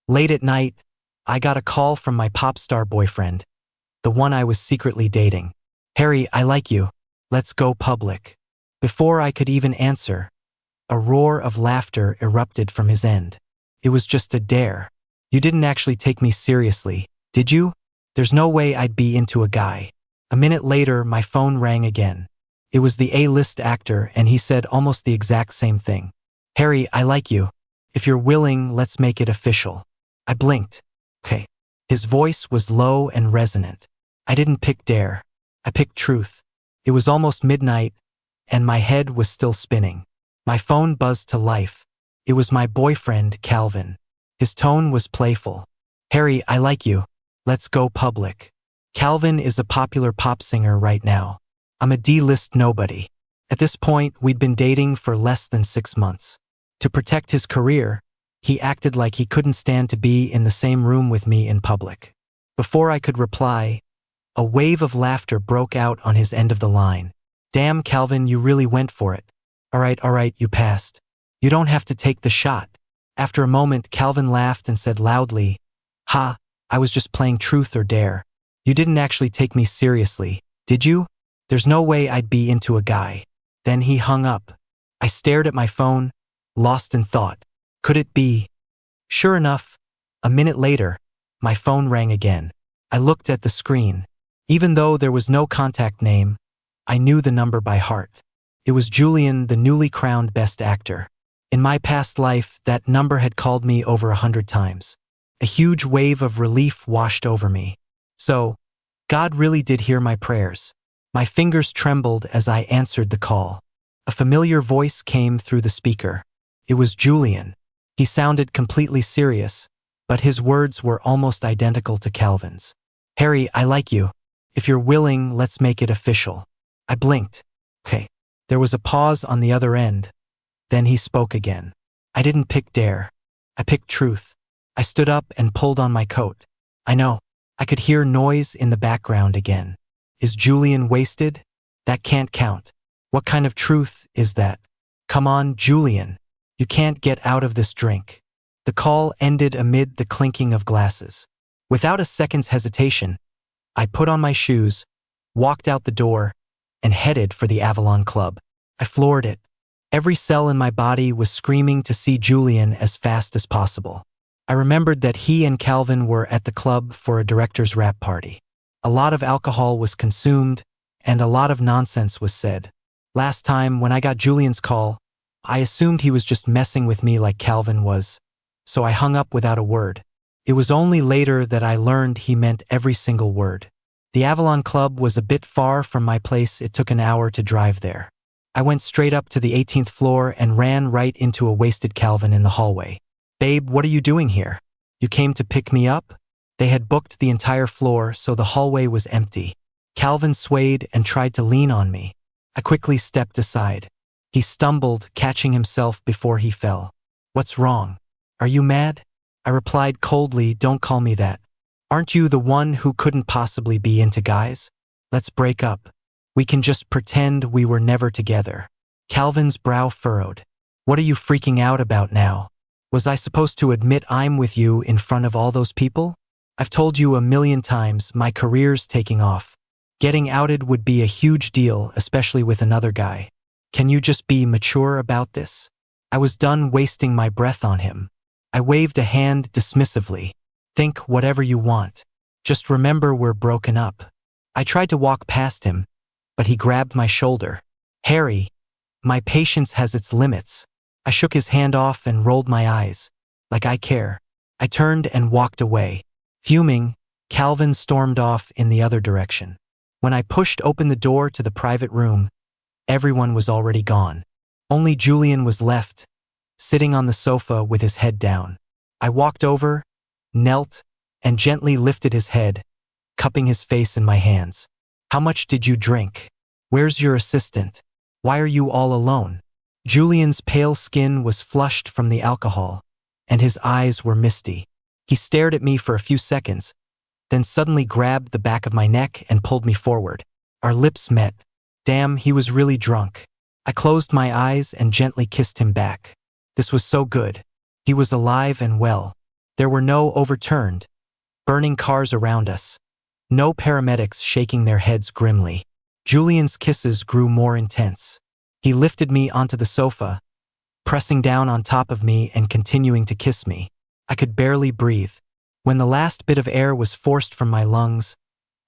Late at night, I got a call from my pop star boyfriend, the one I was secretly dating. "Harry, I like you. Let's go public." Before I could even answer, a roar of laughter erupted from his end. It was just a dare. "You didn't actually take me seriously, did you? There's no way I'd be into a guy." A minute later, my phone rang again. It was the A-list actor, and he said almost the exact same thing. "Harry, I like you. If you're willing, let's make it official." I blinked. Okay. His voice was low and resonant. I didn't pick dare. I picked truth. It was almost midnight, and my head was still spinning. My phone buzzed to life. It was my boyfriend, Calvin. His tone was playful. "Harry, I like you. Let's go public." Calvin is a popular pop singer right now. I'm a D-list nobody. At this point, we'd been dating for less than 6 months. To protect his career, he acted like he couldn't stand to be in the same room with me in public. Before I could reply, a wave of laughter broke out on his end of the line. "Damn, Calvin, you really went for it. All right, you passed. You don't have to take the shot." After a moment, Calvin laughed and said loudly, "Ha, I was just playing truth or dare. You didn't actually take me seriously, did you? There's no way I'd be into a guy." Then he hung up. I stared at my phone, lost in thought. Could it be? Sure enough, a minute later, my phone rang again. I looked at the screen. Even though there was no contact name, I knew the number by heart. It was Julian, the newly crowned Best Actor. In my past life, that number had called me over 100 times. A huge wave of relief washed over me. So, God really did hear my prayers. My fingers trembled as I answered the call. A familiar voice came through the speaker. It was Julian. He sounded completely serious, but his words were almost identical to Calvin's. "Harry, I like you. If you're willing, let's make it official." I blinked. Okay. There was a pause on the other end. Then he spoke again. "I didn't pick dare. I picked truth." I stood up and pulled on my coat. I know. I could hear noise in the background again. Is Julian wasted? That can't count. What kind of truth is that? Come on, Julian. You can't get out of this drink. The call ended amid the clinking of glasses. Without a second's hesitation, I put on my shoes, walked out the door, and headed for the Avalon Club. I floored it. Every cell in my body was screaming to see Julian as fast as possible. I remembered that he and Calvin were at the club for a director's wrap party. A lot of alcohol was consumed, and a lot of nonsense was said. Last time, when I got Julian's call, I assumed he was just messing with me like Calvin was, so I hung up without a word. It was only later that I learned he meant every single word. The Avalon Club was a bit far from my place. It took an hour to drive there. I went straight up to the 18th floor and ran right into a wasted Calvin in the hallway. "Babe, what are you doing here? You came to pick me up?" They had booked the entire floor, so the hallway was empty. Calvin swayed and tried to lean on me. I quickly stepped aside. He stumbled, catching himself before he fell. "What's wrong? Are you mad?" I replied coldly, "Don't call me that. Aren't you the one who couldn't possibly be into guys? Let's break up. We can just pretend we were never together." Calvin's brow furrowed. "What are you freaking out about now? Was I supposed to admit I'm with you in front of all those people? I've told you a million times, my career's taking off. Getting outed would be a huge deal, especially with another guy. Can you just be mature about this?" I was done wasting my breath on him. I waved a hand dismissively. "Think whatever you want. Just remember we're broken up." I tried to walk past him, but he grabbed my shoulder. "Harry, my patience has its limits." I shook his hand off and rolled my eyes. Like I care. I turned and walked away. Fuming, Calvin stormed off in the other direction. When I pushed open the door to the private room, everyone was already gone. Only Julian was left, sitting on the sofa with his head down. I walked over, knelt, and gently lifted his head, cupping his face in my hands. "How much did you drink? Where's your assistant? Why are you all alone?" Julian's pale skin was flushed from the alcohol, and his eyes were misty. He stared at me for a few seconds, then suddenly grabbed the back of my neck and pulled me forward. Our lips met. Damn, he was really drunk. I closed my eyes and gently kissed him back. This was so good. He was alive and well. There were no overturned, burning cars around us. No paramedics shaking their heads grimly. Julian's kisses grew more intense. He lifted me onto the sofa, pressing down on top of me and continuing to kiss me. I could barely breathe. When the last bit of air was forced from my lungs,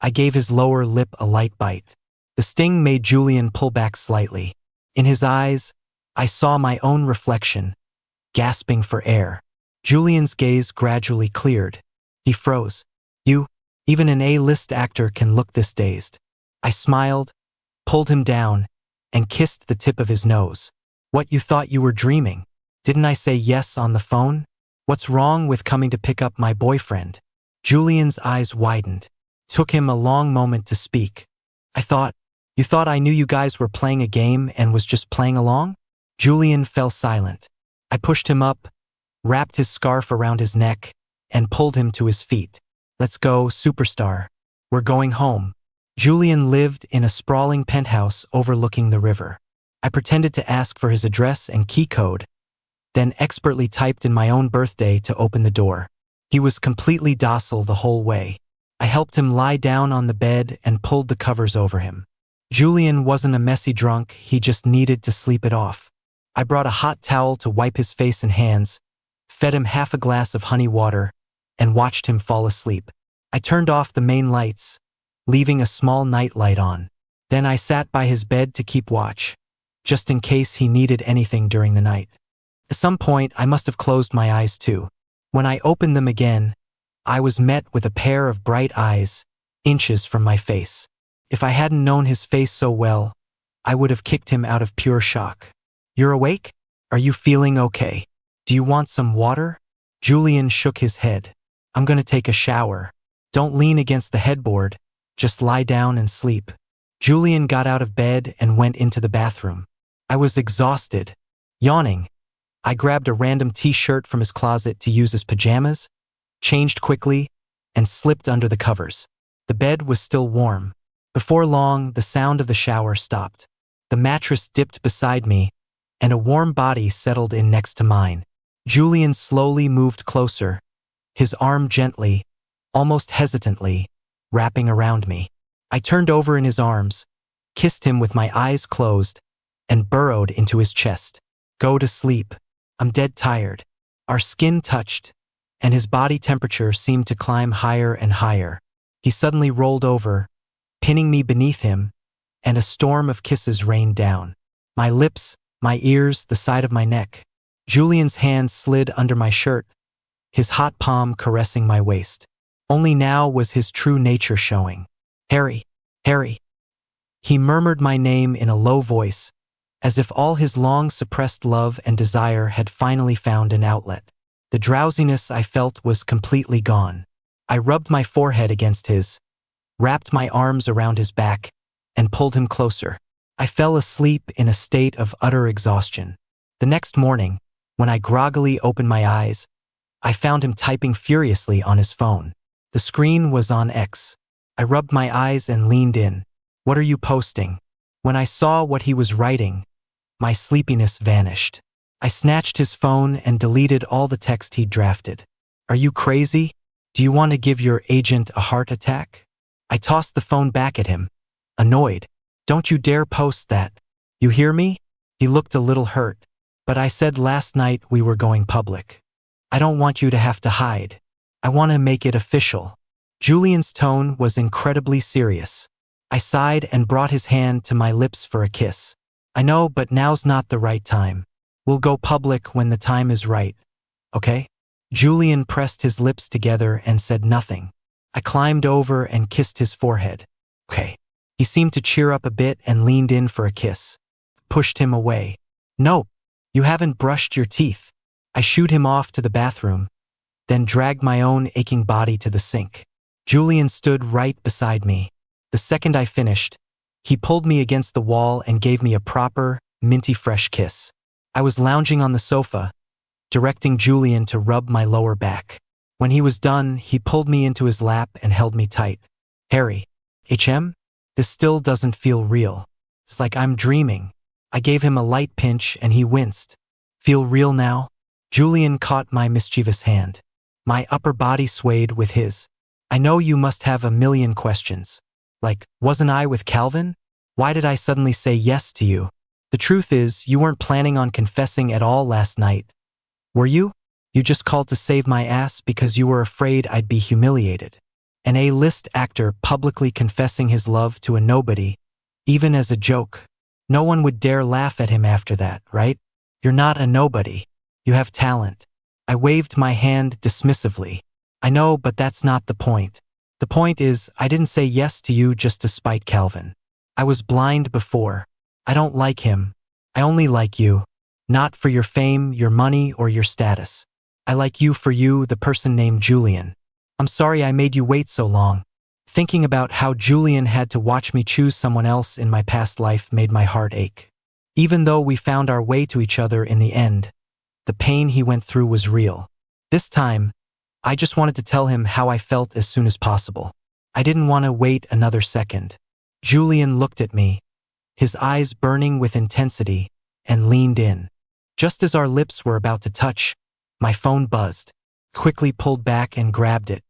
I gave his lower lip a light bite. The sting made Julian pull back slightly. In his eyes, I saw my own reflection, gasping for air. Julian's gaze gradually cleared. He froze. Even an A-list actor can look this dazed. I smiled, pulled him down, and kissed the tip of his nose. What, you thought you were dreaming? Didn't I say yes on the phone? What's wrong with coming to pick up my boyfriend? Julian's eyes widened. Took him a long moment to speak. You thought I knew you guys were playing a game and was just playing along? Julian fell silent. I pushed him up, wrapped his scarf around his neck, and pulled him to his feet. Let's go, superstar. We're going home. Julian lived in a sprawling penthouse overlooking the river. I pretended to ask for his address and key code, then expertly typed in my own birthday to open the door. He was completely docile the whole way. I helped him lie down on the bed and pulled the covers over him. Julian wasn't a messy drunk, he just needed to sleep it off. I brought a hot towel to wipe his face and hands, fed him half a glass of honey water, and watched him fall asleep. I turned off the main lights, leaving a small night light on. Then I sat by his bed to keep watch, just in case he needed anything during the night. At some point, I must have closed my eyes too. When I opened them again, I was met with a pair of bright eyes, inches from my face. If I hadn't known his face so well, I would have kicked him out of pure shock. You're awake? Are you feeling okay? Do you want some water? Julian shook his head. I'm gonna take a shower. Don't lean against the headboard, just lie down and sleep. Julian got out of bed and went into the bathroom. I was exhausted. Yawning, I grabbed a random t-shirt from his closet to use as pajamas, changed quickly, and slipped under the covers. The bed was still warm. Before long, the sound of the shower stopped. The mattress dipped beside me, and a warm body settled in next to mine. Julian slowly moved closer, his arm gently, almost hesitantly, wrapping around me. I turned over in his arms, kissed him with my eyes closed, and burrowed into his chest. Go to sleep. I'm dead tired. Our skin touched, and his body temperature seemed to climb higher and higher. He suddenly rolled over, pinning me beneath him, and a storm of kisses rained down. My lips, my ears, the side of my neck. Julian's hand slid under my shirt, his hot palm caressing my waist. Only now was his true nature showing. Harry, Harry. He murmured my name in a low voice, as if all his long-suppressed love and desire had finally found an outlet. The drowsiness I felt was completely gone. I rubbed my forehead against his, wrapped my arms around his back, and pulled him closer. I fell asleep in a state of utter exhaustion. The next morning, when I groggily opened my eyes, I found him typing furiously on his phone. The screen was on X. I rubbed my eyes and leaned in. What are you posting? When I saw what he was writing, my sleepiness vanished. I snatched his phone and deleted all the text he'd drafted. Are you crazy? Do you want to give your agent a heart attack? I tossed the phone back at him, annoyed. Don't you dare post that. You hear me? He looked a little hurt. But I said last night we were going public. I don't want you to have to hide. I want to make it official. Julian's tone was incredibly serious. I sighed and brought his hand to my lips for a kiss. I know, but now's not the right time. We'll go public when the time is right. Okay? Julian pressed his lips together and said nothing. I climbed over and kissed his forehead. Okay. He seemed to cheer up a bit and leaned in for a kiss. Pushed him away. No, you haven't brushed your teeth. I shooed him off to the bathroom, then dragged my own aching body to the sink. Julian stood right beside me. The second I finished, he pulled me against the wall and gave me a proper, minty fresh kiss. I was lounging on the sofa, directing Julian to rub my lower back. When he was done, he pulled me into his lap and held me tight. Harry, this still doesn't feel real. It's like I'm dreaming. I gave him a light pinch and he winced. Feel real now? Julian caught my mischievous hand. My upper body swayed with his. I know you must have a million questions. Like, wasn't I with Calvin? Why did I suddenly say yes to you? The truth is, you weren't planning on confessing at all last night. Were you? You just called to save my ass because you were afraid I'd be humiliated. An A-list actor publicly confessing his love to a nobody, even as a joke. No one would dare laugh at him after that, right? You're not a nobody. You have talent. I waved my hand dismissively. I know, but that's not the point. The point is, I didn't say yes to you just to spite Calvin. I was blind before. I don't like him. I only like you. Not for your fame, your money, or your status. I like you for you, the person named Julian. I'm sorry I made you wait so long. Thinking about how Julian had to watch me choose someone else in my past life made my heart ache. Even though we found our way to each other in the end, the pain he went through was real. This time, I just wanted to tell him how I felt as soon as possible. I didn't want to wait another second. Julian looked at me, his eyes burning with intensity, and leaned in. Just as our lips were about to touch, my phone buzzed. Quickly pulled back and grabbed it.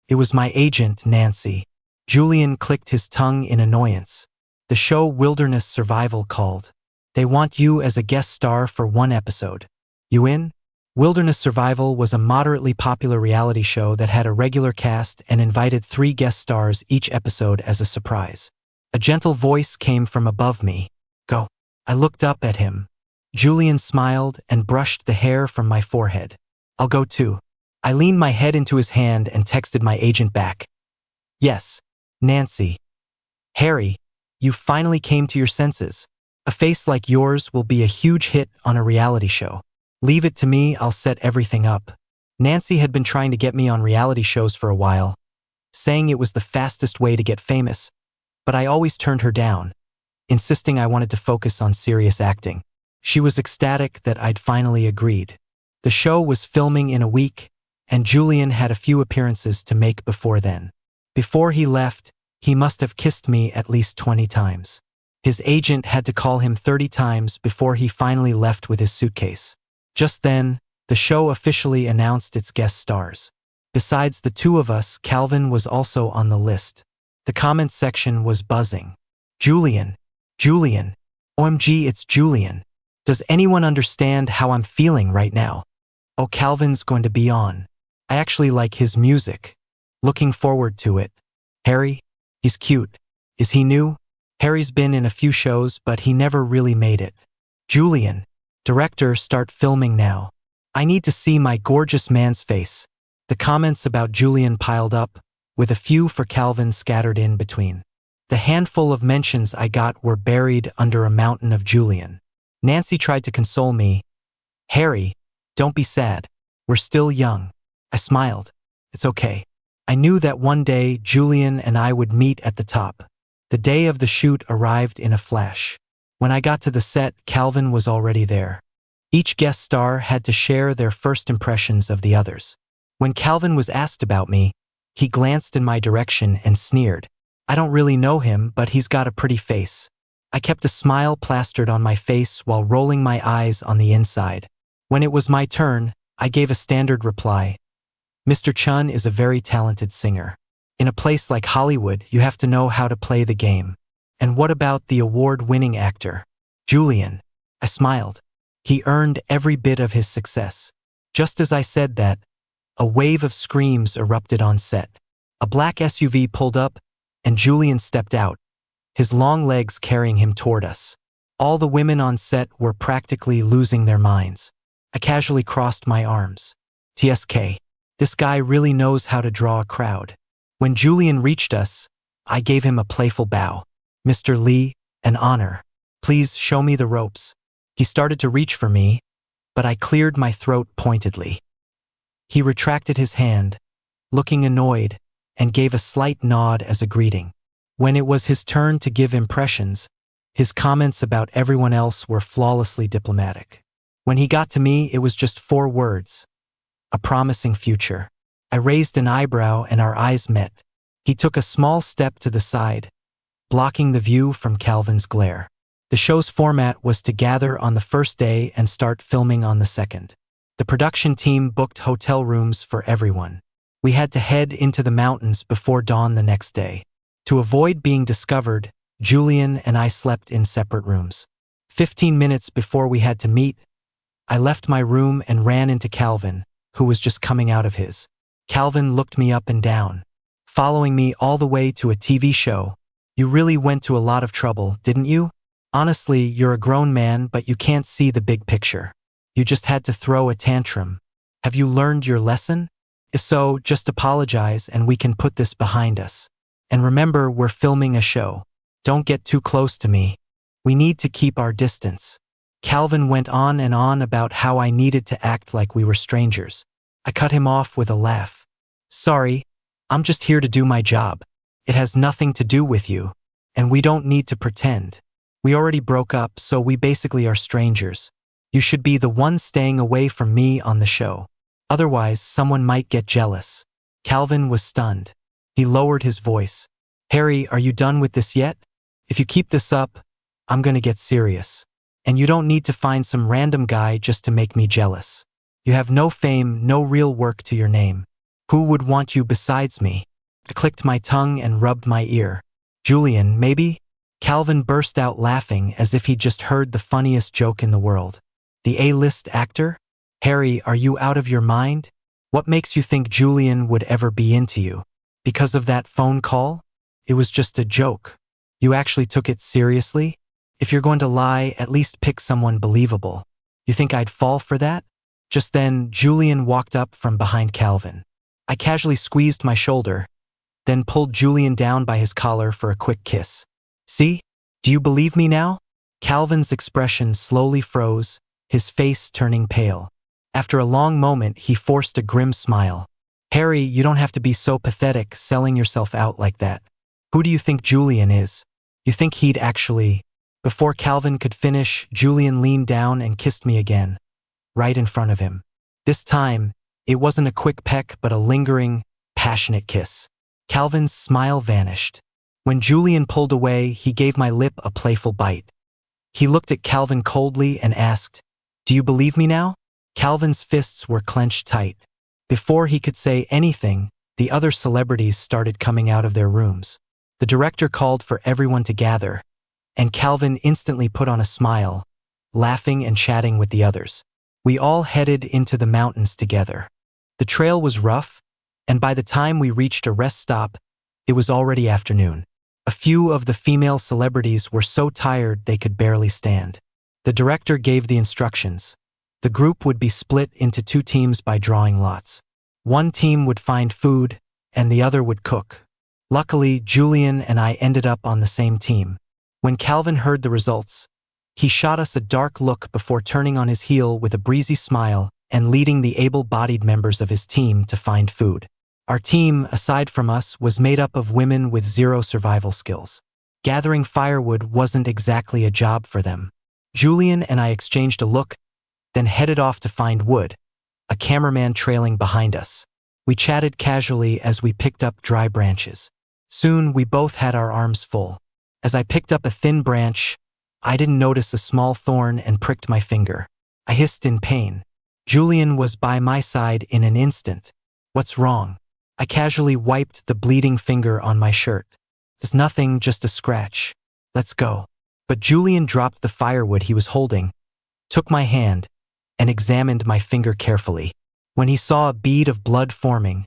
It was my agent, Nancy. Julian clicked his tongue in annoyance. The show Wilderness Survival called. They want you as a guest star for one episode. You in? Wilderness Survival was a moderately popular reality show that had a regular cast and invited 3 guest stars each episode as a surprise. A gentle voice came from above me. Go. I looked up at him. Julian smiled and brushed the hair from my forehead. I'll go too. I leaned my head into his hand and texted my agent back. Yes, Nancy. Harry, you finally came to your senses. A face like yours will be a huge hit on a reality show. Leave it to me, I'll set everything up. Nancy had been trying to get me on reality shows for a while, saying it was the fastest way to get famous, but I always turned her down, insisting I wanted to focus on serious acting. She was ecstatic that I'd finally agreed. The show was filming in a week, and Julian had a few appearances to make before then. Before he left, he must have kissed me at least 20 times. His agent had to call him 30 times before he finally left with his suitcase. Just then, the show officially announced its guest stars. Besides the 2 of us, Calvin was also on the list. The comments section was buzzing. Julian. Julian. OMG, it's Julian. Does anyone understand how I'm feeling right now? Oh, Calvin's going to be on. I actually like his music. Looking forward to it. Harry? He's cute. Is he new? Harry's been in a few shows, but he never really made it. Julian. Director, start filming now. I need to see my gorgeous man's face. The comments about Julian piled up, with a few for Calvin scattered in between. The handful of mentions I got were buried under a mountain of Julian. Nancy tried to console me. Harry, don't be sad. We're still young. I smiled. It's okay. I knew that one day Julian and I would meet at the top. The day of the shoot arrived in a flash. When I got to the set, Calvin was already there. Each guest star had to share their first impressions of the others. When Calvin was asked about me, he glanced in my direction and sneered. I don't really know him, but he's got a pretty face. I kept a smile plastered on my face while rolling my eyes on the inside. When it was my turn, I gave a standard reply. Mr. Chun is a very talented singer. In a place like Hollywood, you have to know how to play the game. And what about the award-winning actor? Julian. I smiled. He earned every bit of his success. Just as I said that, a wave of screams erupted on set. A black SUV pulled up, and Julian stepped out, his long legs carrying him toward us. All the women on set were practically losing their minds. I casually crossed my arms. TSK. This guy really knows how to draw a crowd. When Julian reached us, I gave him a playful bow. Mr. Lee, an honor. Please show me the ropes. He started to reach for me, but I cleared my throat pointedly. He retracted his hand, looking annoyed, and gave a slight nod as a greeting. When it was his turn to give impressions, his comments about everyone else were flawlessly diplomatic. When he got to me, it was just 4 words. A promising future. I raised an eyebrow and our eyes met. He took a small step to the side, blocking the view from Calvin's glare. The show's format was to gather on the first day and start filming on the second. The production team booked hotel rooms for everyone. We had to head into the mountains before dawn the next day. To avoid being discovered, Julian and I slept in separate rooms. 15 minutes before we had to meet, I left my room and ran into Calvin, who was just coming out of his. Calvin looked me up and down, following me all the way to a TV show. You really went to a lot of trouble, didn't you? Honestly, you're a grown man, but you can't see the big picture. You just had to throw a tantrum. Have you learned your lesson? If so, just apologize and we can put this behind us. And remember, we're filming a show. Don't get too close to me. We need to keep our distance. Calvin went on and on about how I needed to act like we were strangers. I cut him off with a laugh. Sorry, I'm just here to do my job. It has nothing to do with you. And we don't need to pretend. We already broke up, so we basically are strangers. You should be the one staying away from me on the show. Otherwise, someone might get jealous. Calvin was stunned. He lowered his voice. Harry, are you done with this yet? If you keep this up, I'm gonna get serious. And you don't need to find some random guy just to make me jealous. You have no fame, no real work to your name. Who would want you besides me? I clicked my tongue and rubbed my ear. Julian, maybe? Calvin burst out laughing as if he'd just heard the funniest joke in the world. The A-list actor? Harry, are you out of your mind? What makes you think Julian would ever be into you? Because of that phone call? It was just a joke. You actually took it seriously? If you're going to lie, at least pick someone believable. You think I'd fall for that? Just then, Julian walked up from behind Calvin. I casually squeezed my shoulder, then pulled Julian down by his collar for a quick kiss. See? Do you believe me now? Calvin's expression slowly froze, his face turning pale. After a long moment, he forced a grim smile. Harry, you don't have to be so pathetic, selling yourself out like that. Who do you think Julian is? You think he'd actually… Before Calvin could finish, Julian leaned down and kissed me again, right in front of him. This time, it wasn't a quick peck but a lingering, passionate kiss. Calvin's smile vanished. When Julian pulled away, he gave my lip a playful bite. He looked at Calvin coldly and asked, Do you believe me now? Calvin's fists were clenched tight. Before he could say anything, the other celebrities started coming out of their rooms. The director called for everyone to gather, and Calvin instantly put on a smile, laughing and chatting with the others. We all headed into the mountains together. The trail was rough, and by the time we reached a rest stop, it was already afternoon. A few of the female celebrities were so tired they could barely stand. The director gave the instructions. The group would be split into 2 teams by drawing lots. One team would find food, and the other would cook. Luckily, Julian and I ended up on the same team. When Calvin heard the results, he shot us a dark look before turning on his heel with a breezy smile and leading the able-bodied members of his team to find food. Our team, aside from us, was made up of women with 0 survival skills. Gathering firewood wasn't exactly a job for them. Julian and I exchanged a look, then headed off to find wood, a cameraman trailing behind us. We chatted casually as we picked up dry branches. Soon, we both had our arms full. As I picked up a thin branch, I didn't notice a small thorn and pricked my finger. I hissed in pain. Julian was by my side in an instant. What's wrong? I casually wiped the bleeding finger on my shirt. It's nothing, just a scratch. Let's go. But Julian dropped the firewood he was holding, took my hand, and examined my finger carefully. When he saw a bead of blood forming,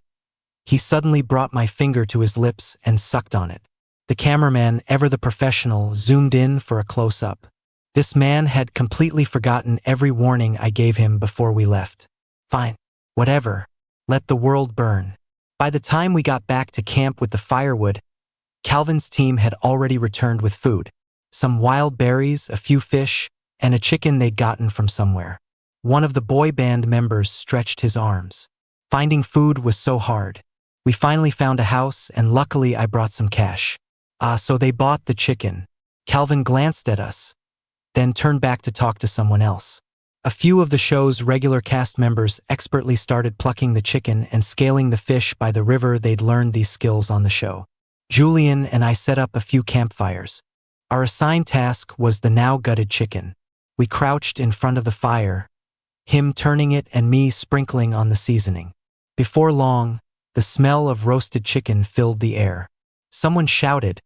he suddenly brought my finger to his lips and sucked on it. The cameraman, ever the professional, zoomed in for a close-up. This man had completely forgotten every warning I gave him before we left. Fine. Whatever. Let the world burn. By the time we got back to camp with the firewood, Calvin's team had already returned with food. Some wild berries, a few fish, and a chicken they'd gotten from somewhere. One of the boy band members stretched his arms. Finding food was so hard. We finally found a house, and luckily I brought some cash. So they bought the chicken. Calvin glanced at us, then turned back to talk to someone else. A few of the show's regular cast members expertly started plucking the chicken and scaling the fish by the river. They'd learned these skills on the show. Julian and I set up a few campfires. Our assigned task was the now gutted chicken. We crouched in front of the fire, him turning it and me sprinkling on the seasoning. Before long, the smell of roasted chicken filled the air. Someone shouted,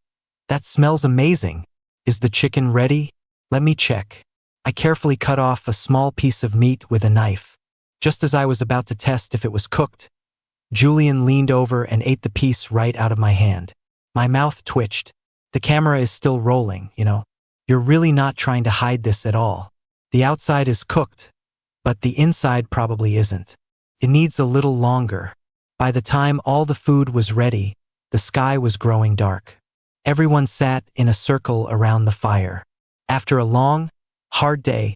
"That smells amazing. Is the chicken ready? Let me check." I carefully cut off a small piece of meat with a knife. Just as I was about to test if it was cooked, Julian leaned over and ate the piece right out of my hand. My mouth twitched. The camera is still rolling, you know. You're really not trying to hide this at all. The outside is cooked, but the inside probably isn't. It needs a little longer. By the time all the food was ready, the sky was growing dark. Everyone sat in a circle around the fire. After a long, hard day,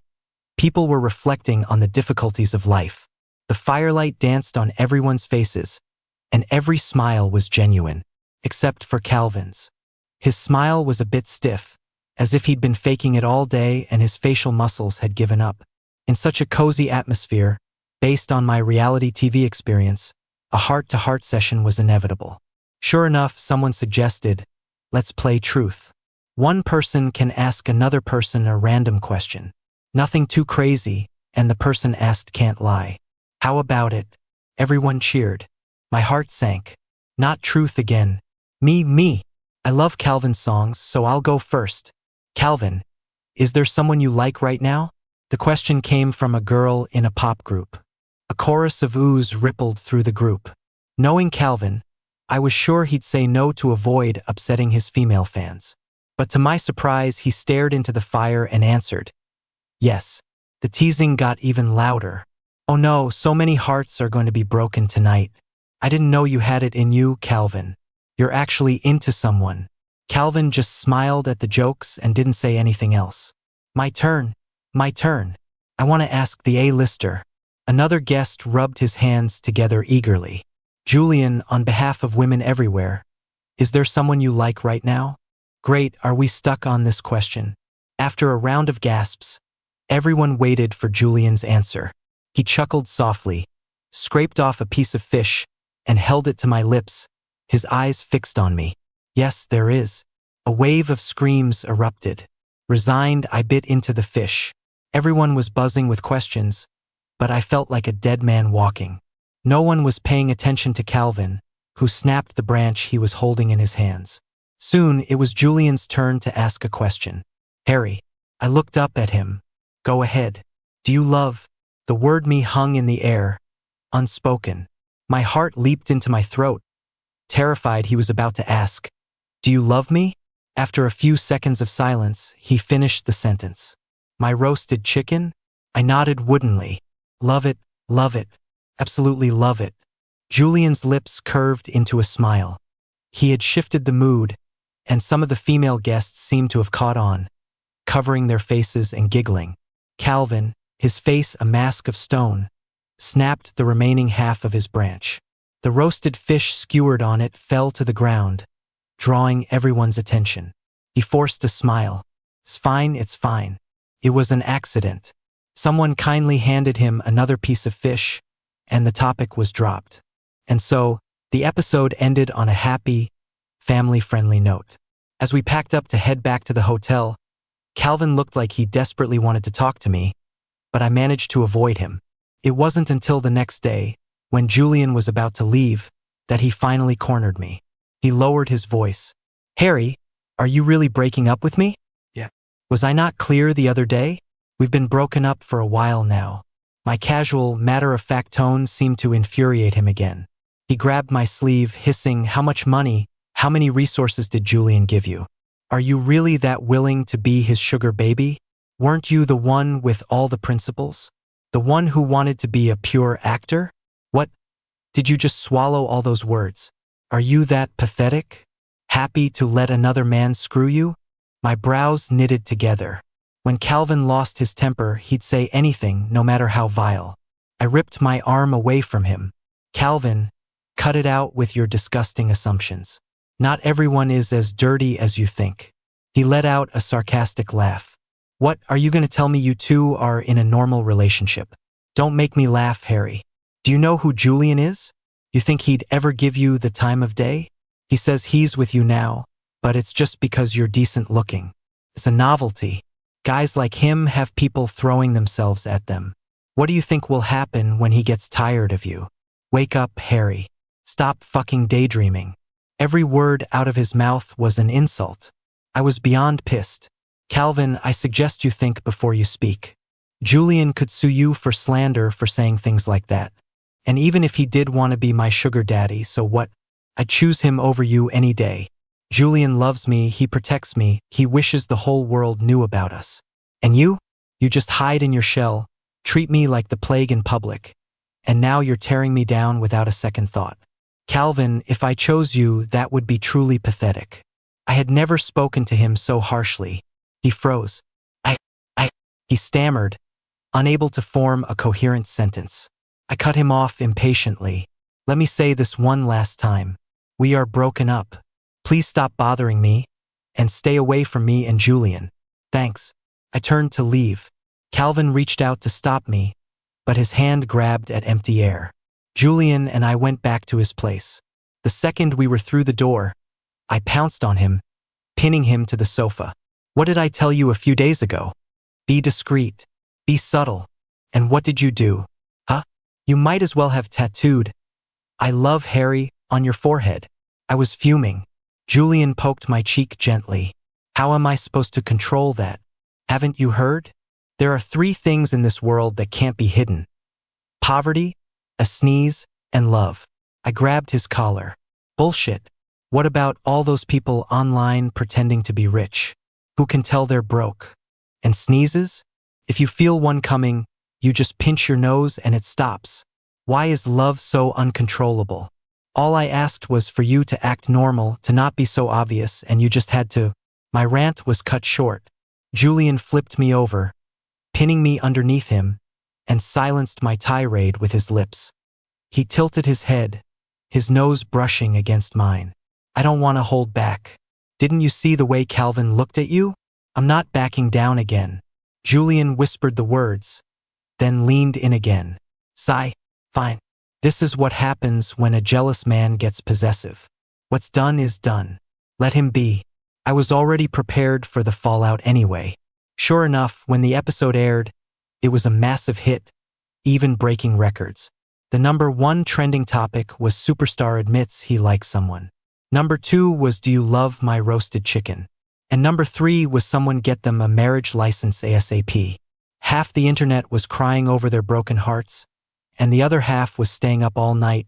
people were reflecting on the difficulties of life. The firelight danced on everyone's faces, and every smile was genuine, except for Calvin's. His smile was a bit stiff, as if he'd been faking it all day and his facial muscles had given up. In such a cozy atmosphere, based on my reality TV experience, a heart-to-heart session was inevitable. Sure enough, someone suggested, "Let's play truth." One person can ask another person a random question. Nothing too crazy, and the person asked can't lie. How about it? Everyone cheered. My heart sank. Not truth again. Me. I love Calvin's songs, so I'll go first. Calvin, is there someone you like right now? The question came from a girl in a pop group. A chorus of oohs rippled through the group. Knowing Calvin, I was sure he'd say no to avoid upsetting his female fans. But to my surprise, he stared into the fire and answered, yes. The teasing got even louder. Oh no, so many hearts are going to be broken tonight. I didn't know you had it in you, Calvin. You're actually into someone. Calvin just smiled at the jokes and didn't say anything else. My turn. I want to ask the A-lister. Another guest rubbed his hands together eagerly. Julian, on behalf of women everywhere, is there someone you like right now? Great, are we stuck on this question? After a round of gasps, everyone waited for Julian's answer. He chuckled softly, scraped off a piece of fish, and held it to my lips, his eyes fixed on me. Yes, there is. A wave of screams erupted. Resigned, I bit into the fish. Everyone was buzzing with questions, but I felt like a dead man walking. No one was paying attention to Calvin, who snapped the branch he was holding in his hands. Soon, it was Julian's turn to ask a question. Harry, I looked up at him. Go ahead. Do you love? The word me hung in the air, unspoken. My heart leaped into my throat, terrified he was about to ask, do you love me? After a few seconds of silence, he finished the sentence. My roasted chicken? I nodded woodenly. Love it, absolutely love it. Julian's lips curved into a smile. He had shifted the mood, and some of the female guests seemed to have caught on, covering their faces and giggling. Calvin, his face a mask of stone, snapped the remaining half of his branch. The roasted fish skewered on it fell to the ground, drawing everyone's attention. He forced a smile. It's fine. It was an accident. Someone kindly handed him another piece of fish, and the topic was dropped. And so, the episode ended on a happy, family-friendly note. As we packed up to head back to the hotel, Calvin looked like he desperately wanted to talk to me, but I managed to avoid him. It wasn't until the next day, when Julian was about to leave, that he finally cornered me. He lowered his voice. Harry, are you really breaking up with me? Yeah. Was I not clear the other day? We've been broken up for a while now. My casual, matter-of-fact tone seemed to infuriate him again. He grabbed my sleeve, hissing, how much money, how many resources did Julian give you? Are you really that willing to be his sugar baby? Weren't you the one with all the principles? The one who wanted to be a pure actor? What? Did you just swallow all those words? Are you that pathetic? Happy to let another man screw you? My brows knitted together. When Calvin lost his temper, he'd say anything, no matter how vile. I ripped my arm away from him. Calvin, cut it out with your disgusting assumptions. Not everyone is as dirty as you think. He let out a sarcastic laugh. What, are you going to tell me you two are in a normal relationship? Don't make me laugh, Harry. Do you know who Julian is? You think he'd ever give you the time of day? He says he's with you now, but it's just because you're decent looking. It's a novelty. Guys like him have people throwing themselves at them. What do you think will happen when he gets tired of you? Wake up, Harry. Stop fucking daydreaming. Every word out of his mouth was an insult. I was beyond pissed. Calvin, I suggest you think before you speak. Julian could sue you for slander for saying things like that. And even if he did want to be my sugar daddy, so what? I'd choose him over you any day. Julian loves me, he protects me, he wishes the whole world knew about us. And you? You just hide in your shell, treat me like the plague in public. And now you're tearing me down without a second thought. Calvin, if I chose you, that would be truly pathetic. I had never spoken to him so harshly. He froze. He stammered, unable to form a coherent sentence. I cut him off impatiently. Let me say this one last time. We are broken up. Please stop bothering me, and stay away from me and Julian. Thanks. I turned to leave. Calvin reached out to stop me, but his hand grabbed at empty air. Julian and I went back to his place. The second we were through the door, I pounced on him, pinning him to the sofa. What did I tell you a few days ago? Be discreet. Be subtle. And what did you do? Huh? You might as well have tattooed "I love Harry" on your forehead. I was fuming. Julian poked my cheek gently. How am I supposed to control that? Haven't you heard? There are 3 things in this world that can't be hidden: poverty, a sneeze, and love. I grabbed his collar. Bullshit. What about all those people online pretending to be rich? Who can tell they're broke? And sneezes? If you feel one coming, you just pinch your nose and it stops. Why is love so uncontrollable? All I asked was for you to act normal, to not be so obvious, and you just had to. My rant was cut short. Julian flipped me over, pinning me underneath him, and silenced my tirade with his lips. He tilted his head, his nose brushing against mine. I don't want to hold back. Didn't you see the way Calvin looked at you? I'm not backing down again. Julian whispered the words, then leaned in again. Sigh. Fine. This is what happens when a jealous man gets possessive. What's done is done. Let him be. I was already prepared for the fallout anyway. Sure enough, when the episode aired, it was a massive hit, even breaking records. The #1 trending topic was Superstar admits he likes someone. #2 was Do you love my roasted chicken? And #3 was Someone get them a marriage license ASAP. Half the internet was crying over their broken hearts, and the other half was staying up all night,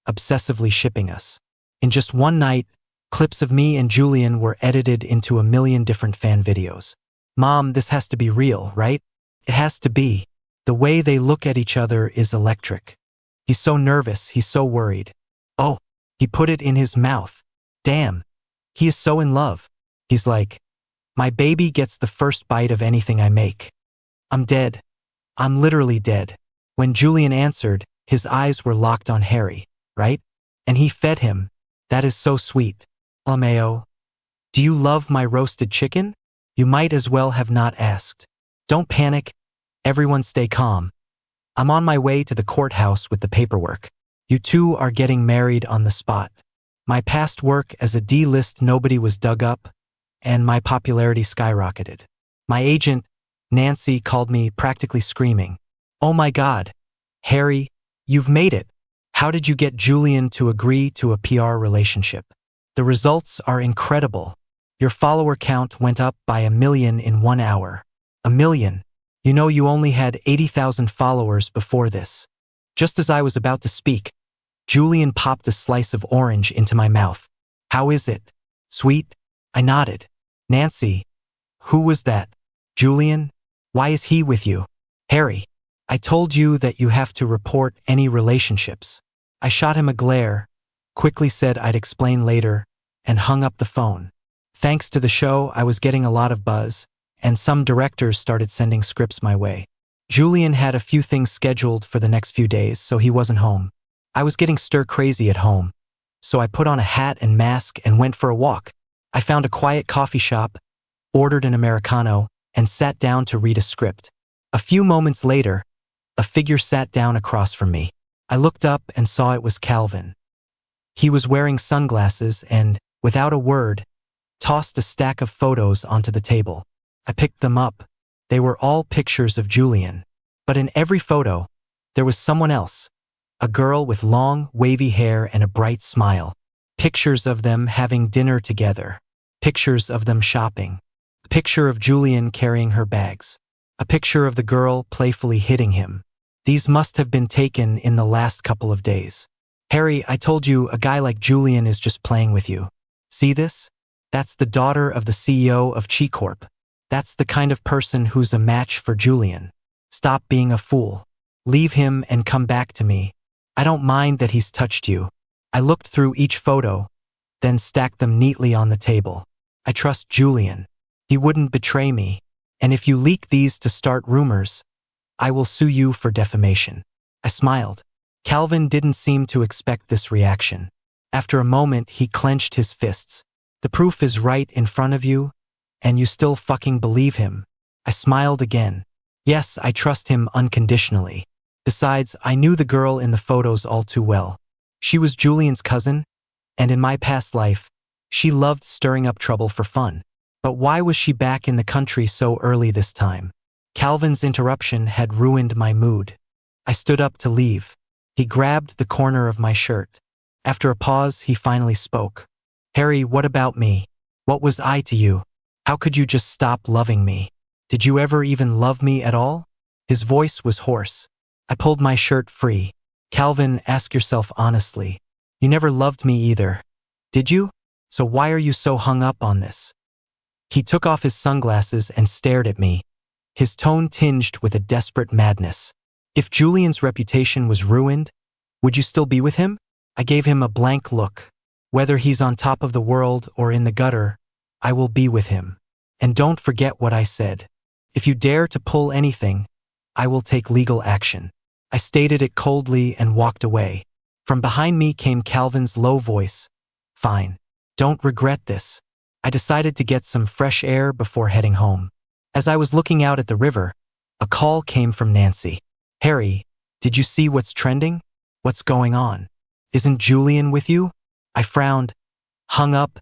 obsessively shipping us. In just one night, clips of me and Julian were edited into 1 million different fan videos. Mom, this has to be real, right? It has to be. The way they look at each other is electric. He's so nervous, he's so worried. Oh, he put it in his mouth. Damn. He is so in love. He's like, my baby gets the first bite of anything I make. I'm dead. I'm literally dead. When Julian answered, his eyes were locked on Harry, right? And he fed him. That is so sweet. LMAO. Do you love my roasted chicken? You might as well have not asked. Don't panic. Everyone stay calm. I'm on my way to the courthouse with the paperwork. You two are getting married on the spot. My past work as a D-list nobody was dug up, and my popularity skyrocketed. My agent, Nancy, called me practically screaming. Oh my God. Harry, you've made it. How did you get Julian to agree to a PR relationship? The results are incredible. Your follower count went up by 1 million in 1 hour. 1 million. You know you only had 80,000 followers before this. Just as I was about to speak, Julian popped a slice of orange into my mouth. How is it? Sweet? I nodded. Nancy. Who was that? Julian? Why is he with you? Harry. I told you that you have to report any relationships. I shot him a glare, quickly said I'd explain later, and hung up the phone. Thanks to the show, I was getting a lot of buzz, and some directors started sending scripts my way. Julian had a few things scheduled for the next few days, so he wasn't home. I was getting stir-crazy at home, so I put on a hat and mask and went for a walk. I found a quiet coffee shop, ordered an Americano, and sat down to read a script. A few moments later, a figure sat down across from me. I looked up and saw it was Calvin. He was wearing sunglasses and, without a word, tossed a stack of photos onto the table. I picked them up. They were all pictures of Julian. But in every photo, there was someone else. A girl with long, wavy hair and a bright smile. Pictures of them having dinner together. Pictures of them shopping. A picture of Julian carrying her bags. A picture of the girl playfully hitting him. These must have been taken in the last couple of days. Harry, I told you a guy like Julian is just playing with you. See this? That's the daughter of the CEO of Chi Corp. That's the kind of person who's a match for Julian. Stop being a fool. Leave him and come back to me. I don't mind that he's touched you. I looked through each photo, then stacked them neatly on the table. I trust Julian. He wouldn't betray me. And if you leak these to start rumors, I will sue you for defamation. I smiled. Calvin didn't seem to expect this reaction. After a moment, he clenched his fists. The proof is right in front of you, and you still fucking believe him. I smiled again. Yes, I trust him unconditionally. Besides, I knew the girl in the photos all too well. She was Julian's cousin, and in my past life, she loved stirring up trouble for fun. But why was she back in the country so early this time? Calvin's interruption had ruined my mood. I stood up to leave. He grabbed the corner of my shirt. After a pause, he finally spoke. Harry, what about me? What was I to you? How could you just stop loving me? Did you ever even love me at all? His voice was hoarse. I pulled my shirt free. Calvin, ask yourself honestly. You never loved me either. Did you? So why are you so hung up on this? He took off his sunglasses and stared at me, his tone tinged with a desperate madness. If Julian's reputation was ruined, would you still be with him? I gave him a blank look. Whether he's on top of the world or in the gutter, I will be with him. And don't forget what I said. If you dare to pull anything, I will take legal action. I stated it coldly and walked away. From behind me came Calvin's low voice. Fine. Don't regret this. I decided to get some fresh air before heading home. As I was looking out at the river, a call came from Nancy. Harry, did you see what's trending? What's going on? Isn't Julian with you? I frowned, hung up,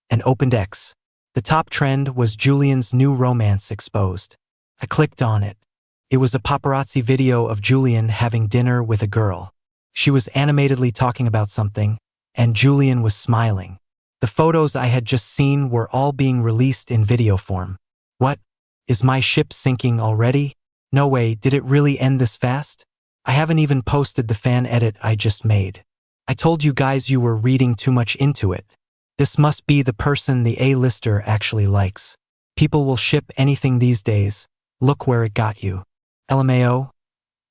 and opened X. The top trend was Julian's new romance exposed. I clicked on it. It was a paparazzi video of Julian having dinner with a girl. She was animatedly talking about something, and Julian was smiling. The photos I had just seen were all being released in video form. What? Is my ship sinking already? No way, did it really end this fast? I haven't even posted the fan edit I just made. I told you guys you were reading too much into it. This must be the person the A-lister actually likes. People will ship anything these days. Look where it got you. LMAO?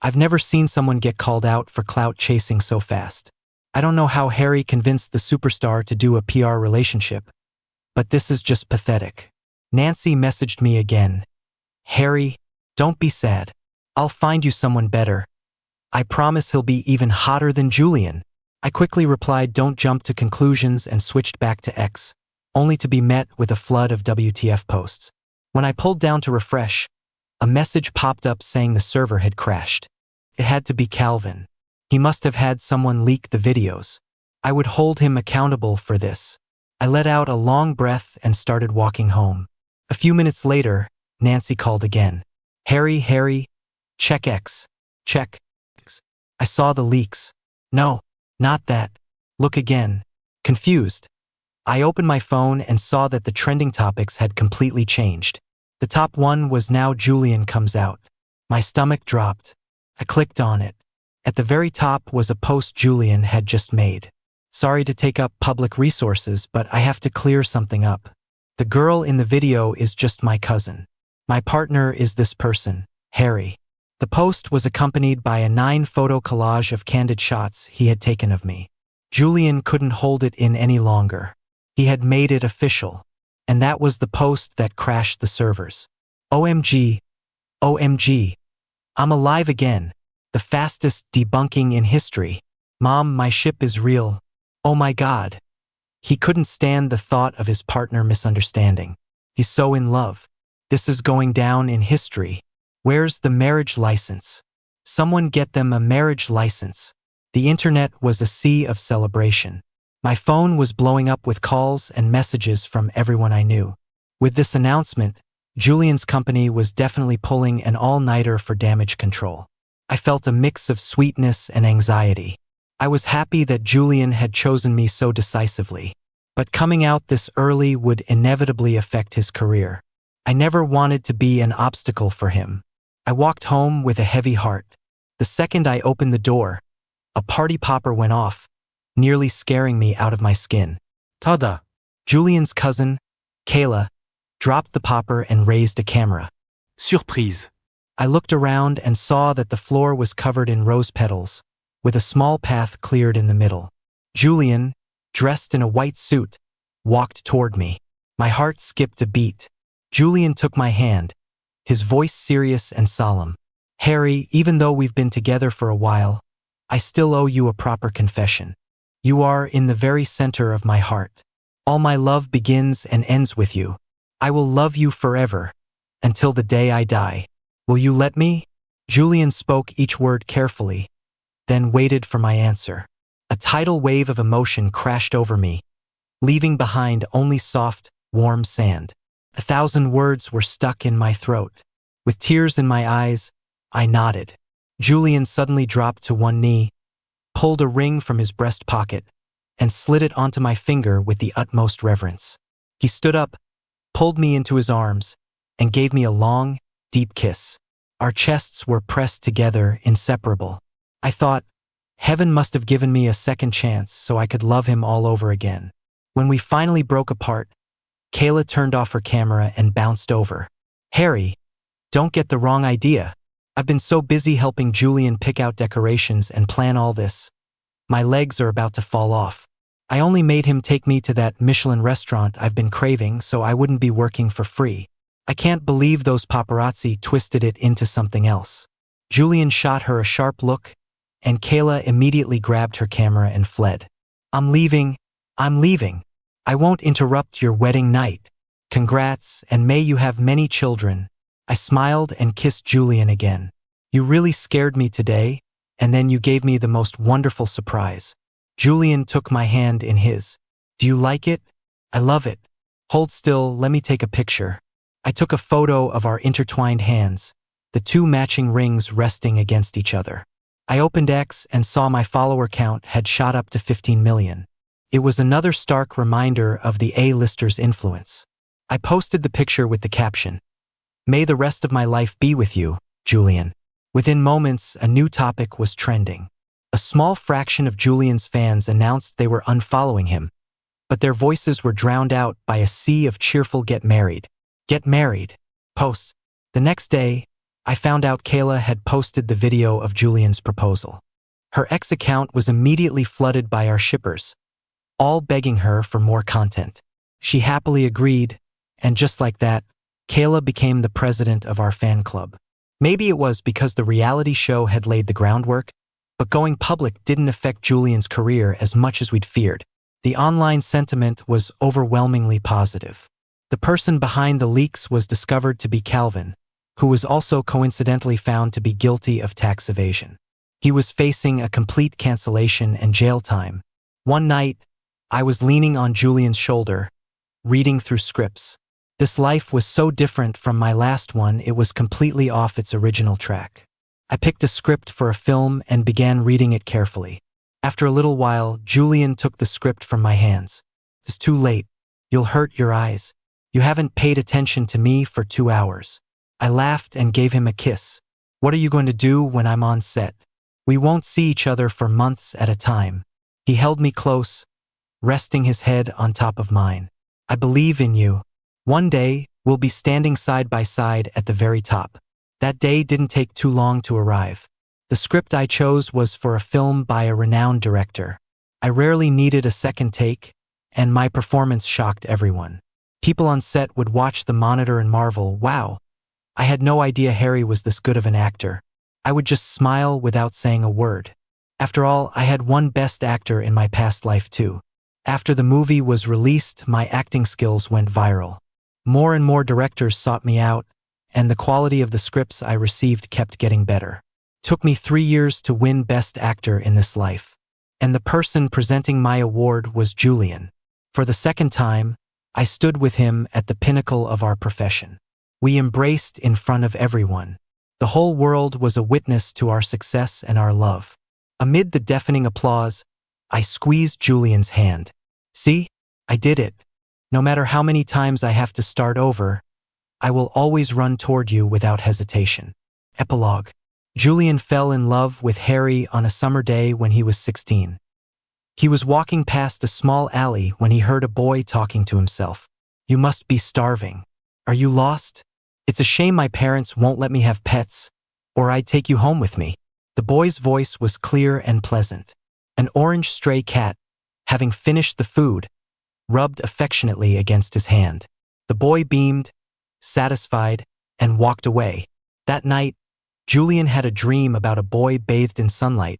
I've never seen someone get called out for clout chasing so fast. I don't know how Harry convinced the superstar to do a PR relationship, but this is just pathetic. Nancy messaged me again. Harry, don't be sad. I'll find you someone better. I promise he'll be even hotter than Julian. I quickly replied, don't jump to conclusions, and switched back to X, only to be met with a flood of WTF posts. When I pulled down to refresh, a message popped up saying the server had crashed. It had to be Calvin. He must have had someone leak the videos. I would hold him accountable for this. I let out a long breath and started walking home. A few minutes later, Nancy called again. Harry, check X. Check X. I saw the leaks. No, not that. Look again. Confused. I opened my phone and saw that the trending topics had completely changed. The top one was now Julian comes out. My stomach dropped. I clicked on it. At the very top was a post Julian had just made. Sorry to take up public resources, but I have to clear something up. The girl in the video is just my cousin. My partner is this person, Harry. The post was accompanied by a 9-photo collage of candid shots he had taken of me. Julian couldn't hold it in any longer. He had made it official. And that was the post that crashed the servers. OMG. OMG. I'm alive again. The fastest debunking in history. Mom, my ship is real. Oh my God. He couldn't stand the thought of his partner misunderstanding. He's so in love. This is going down in history. Where's the marriage license? Someone get them a marriage license. The internet was a sea of celebration. My phone was blowing up with calls and messages from everyone I knew. With this announcement, Julian's company was definitely pulling an all-nighter for damage control. I felt a mix of sweetness and anxiety. I was happy that Julian had chosen me so decisively. But coming out this early would inevitably affect his career. I never wanted to be an obstacle for him. I walked home with a heavy heart. The second I opened the door, a party popper went off, nearly scaring me out of my skin. Tada! Julian's cousin, Kayla, dropped the popper and raised a camera. Surprise! I looked around and saw that the floor was covered in rose petals, with a small path cleared in the middle. Julian, dressed in a white suit, walked toward me. My heart skipped a beat. Julian took my hand, his voice serious and solemn. Harry, even though we've been together for a while, I still owe you a proper confession. You are in the very center of my heart. All my love begins and ends with you. I will love you forever, until the day I die. Will you let me? Julian spoke each word carefully, then waited for my answer. A tidal wave of emotion crashed over me, leaving behind only soft, warm sand. 1,000 words were stuck in my throat. With tears in my eyes, I nodded. Julian suddenly dropped to one knee, pulled a ring from his breast pocket, and slid it onto my finger with the utmost reverence. He stood up, pulled me into his arms, and gave me a long, deep kiss. Our chests were pressed together, inseparable. I thought, heaven must have given me a second chance so I could love him all over again. When we finally broke apart, Kayla turned off her camera and bounced over. Harry, don't get the wrong idea. I've been so busy helping Julian pick out decorations and plan all this. My legs are about to fall off. I only made him take me to that Michelin restaurant I've been craving so I wouldn't be working for free. I can't believe those paparazzi twisted it into something else. Julian shot her a sharp look, and Kayla immediately grabbed her camera and fled. I'm leaving. I won't interrupt your wedding night. Congrats, and may you have many children. I smiled and kissed Julian again. You really scared me today, and then you gave me the most wonderful surprise. Julian took my hand in his. Do you like it? I love it. Hold still, let me take a picture. I took a photo of our intertwined hands, the two matching rings resting against each other. I opened X and saw my follower count had shot up to 15 million. It was another stark reminder of the A-lister's influence. I posted the picture with the caption, "May the rest of my life be with you, Julian." Within moments, a new topic was trending. A small fraction of Julian's fans announced they were unfollowing him, but their voices were drowned out by a sea of cheerful get married posts. The next day, I found out Kayla had posted the video of Julian's proposal. Her X account was immediately flooded by our shippers, all begging her for more content. She happily agreed, and just like that, Kayla became the president of our fan club. Maybe it was because the reality show had laid the groundwork, but going public didn't affect Julian's career as much as we'd feared. The online sentiment was overwhelmingly positive. The person behind the leaks was discovered to be Calvin, who was also coincidentally found to be guilty of tax evasion. He was facing a complete cancellation and jail time. One night, I was leaning on Julian's shoulder, reading through scripts. This life was so different from my last one, it was completely off its original track. I picked a script for a film and began reading it carefully. After a little while, Julian took the script from my hands. It's too late. You'll hurt your eyes. You haven't paid attention to me for 2 hours. I laughed and gave him a kiss. What are you going to do when I'm on set? We won't see each other for months at a time. He held me close, resting his head on top of mine. I believe in you. One day, we'll be standing side by side at the very top. That day didn't take too long to arrive. The script I chose was for a film by a renowned director. I rarely needed a second take, and my performance shocked everyone. People on set would watch the monitor and marvel, wow, I had no idea Harry was this good of an actor. I would just smile without saying a word. After all, I had won Best Actor in my past life too. After the movie was released, my acting skills went viral. More and more directors sought me out, and the quality of the scripts I received kept getting better. It took me 3 years to win Best Actor in this life. And the person presenting my award was Julian. For the second time, I stood with him at the pinnacle of our profession. We embraced in front of everyone. The whole world was a witness to our success and our love. Amid the deafening applause, I squeezed Julian's hand. See? I did it. No matter how many times I have to start over, I will always run toward you without hesitation. Epilogue. Julian fell in love with Harry on a summer day when he was 16. He was walking past a small alley when he heard a boy talking to himself. You must be starving. Are you lost? It's a shame my parents won't let me have pets, or I'd take you home with me. The boy's voice was clear and pleasant. An orange stray cat, having finished the food, rubbed affectionately against his hand. The boy beamed, satisfied, and walked away. That night, Julian had a dream about a boy bathed in sunlight,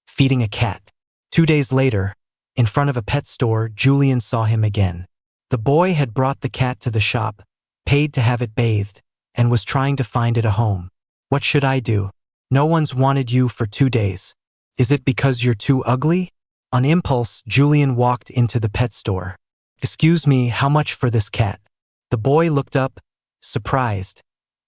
feeding a cat. 2 days later, in front of a pet store, Julian saw him again. The boy had brought the cat to the shop, paid to have it bathed, and was trying to find it a home. What should I do? No one's wanted you for 2 days. Is it because you're too ugly? On impulse, Julian walked into the pet store. Excuse me, how much for this cat? The boy looked up, surprised,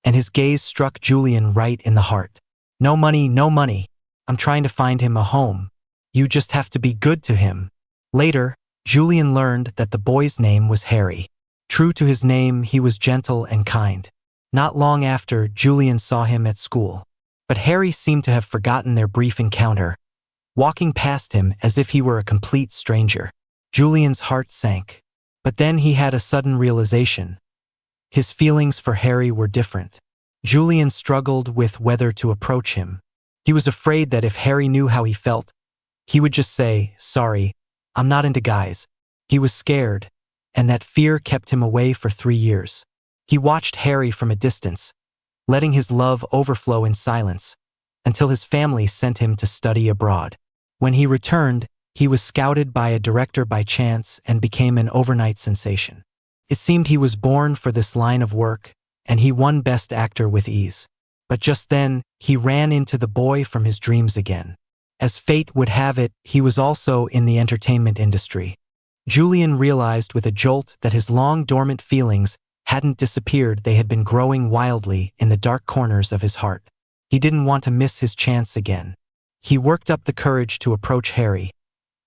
and his gaze struck Julian right in the heart. No money, no money. I'm trying to find him a home. You just have to be good to him. Later, Julian learned that the boy's name was Harry. True to his name, he was gentle and kind. Not long after, Julian saw him at school. But Harry seemed to have forgotten their brief encounter, walking past him as if he were a complete stranger. Julian's heart sank. But then he had a sudden realization. His feelings for Harry were different. Julian struggled with whether to approach him. He was afraid that if Harry knew how he felt, he would just say, "Sorry, I'm not into guys." He was scared, and that fear kept him away for 3 years. He watched Harry from a distance, letting his love overflow in silence, until his family sent him to study abroad. When he returned, he was scouted by a director by chance and became an overnight sensation. It seemed he was born for this line of work, and he won Best Actor with ease. But just then, he ran into the boy from his dreams again. As fate would have it, he was also in the entertainment industry. Julian realized with a jolt that his long dormant feelings hadn't disappeared, they had been growing wildly in the dark corners of his heart. He didn't want to miss his chance again. He worked up the courage to approach Harry,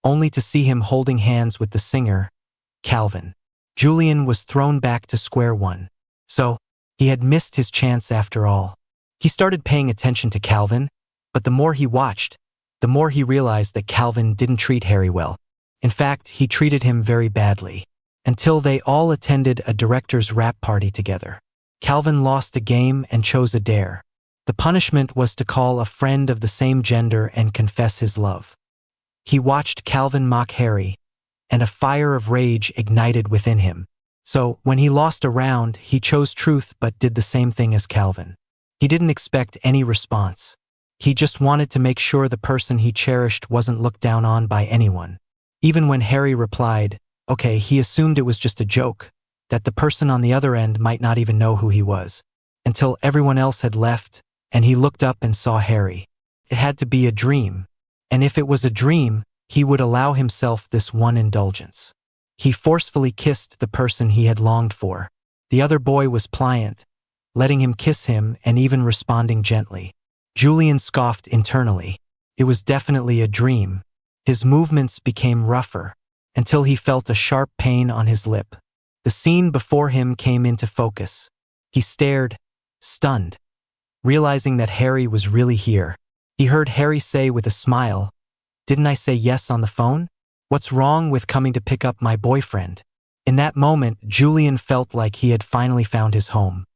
only to see him holding hands with the singer, Calvin. Julian was thrown back to square one. So, he had missed his chance after all. He started paying attention to Calvin, but the more he watched, the more he realized that Calvin didn't treat Harry well. In fact, he treated him very badly, until they all attended a director's rap party together. Calvin lost a game and chose a dare. The punishment was to call a friend of the same gender and confess his love. He watched Calvin mock Harry, and a fire of rage ignited within him. So, when he lost a round, he chose truth but did the same thing as Calvin. He didn't expect any response. He just wanted to make sure the person he cherished wasn't looked down on by anyone. Even when Harry replied, okay, he assumed it was just a joke, that the person on the other end might not even know who he was, until everyone else had left, and he looked up and saw Harry. It had to be a dream, and if it was a dream, he would allow himself this one indulgence. He forcefully kissed the person he had longed for. The other boy was pliant, letting him kiss him and even responding gently. Julian scoffed internally. It was definitely a dream. His movements became rougher, until he felt a sharp pain on his lip. The scene before him came into focus. He stared, stunned, realizing that Harry was really here. He heard Harry say with a smile, "Didn't I say yes on the phone? What's wrong with coming to pick up my boyfriend?" In that moment, Julian felt like he had finally found his home.